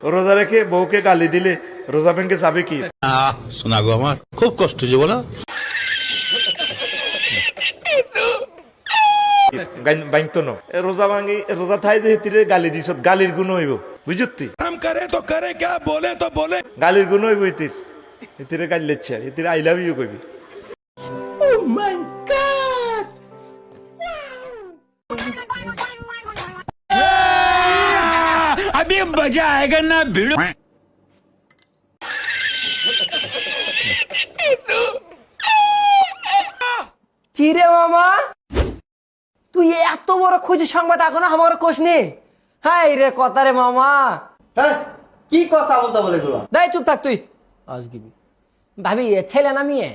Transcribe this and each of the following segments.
রোজা রেখে বউকে গালি দিলে রোজা ভেঙে যাবে কি? শোনা গো আমার খুব কষ্ট যে বলো। বাইতো ন রোজা ভাঙি রোজা থাই যে হেতিরে গালি দিছ গালির গুণ হইব বুঝতি কাম করে তো করে क्या बोले तो बोले গালির গুণ হইব হেতির হেতিরে গালি লেচ্ছে হেতিরে আই লাভ ইউ কইবি। अभी मजा आएगा ना भिड़ो। কি রে মামা তুই এত বড় খুঁজি সংবাদ এখনো আমার কোষ নেই? হাই রে কথা রে মামা। হ্যাঁ কি কথা বলতে বলে এগুলো? দাই চুপ থাক তুই। আজগিবি ভাবি এ ছেলে না মেয়ে?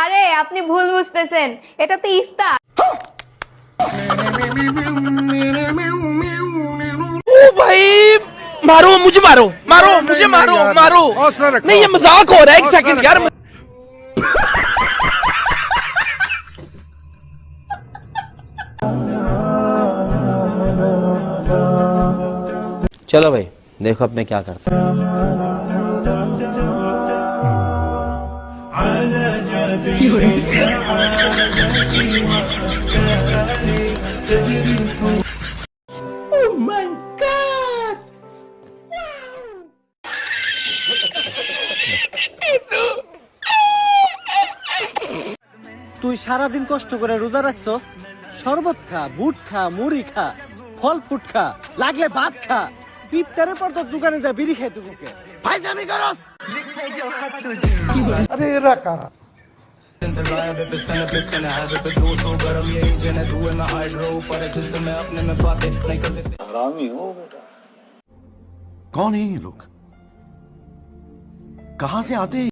আরে আপনি ভুল বুঝতেছেন, এটা তো ইফতার। भाई मारो मुझे मारो मारो मुझे मारो मारो नहीं ये मजाक हो रहा है एक सेकंड यार चलो भाई देखो अब मैं क्या करता हूँ। তুই সারাদিন কষ্ট করে রোজা রাখছস, শরবত খা, বুট খা, মুড়ি খা, ফল ফুট খা, লাগলে ভাত খা, ইফতারের পর তো দোকানে যা বিড়ি খাইতে তোকে ফাইজলামি করস। अरे रखा कौन है ये लोग? कहां से आते हैं?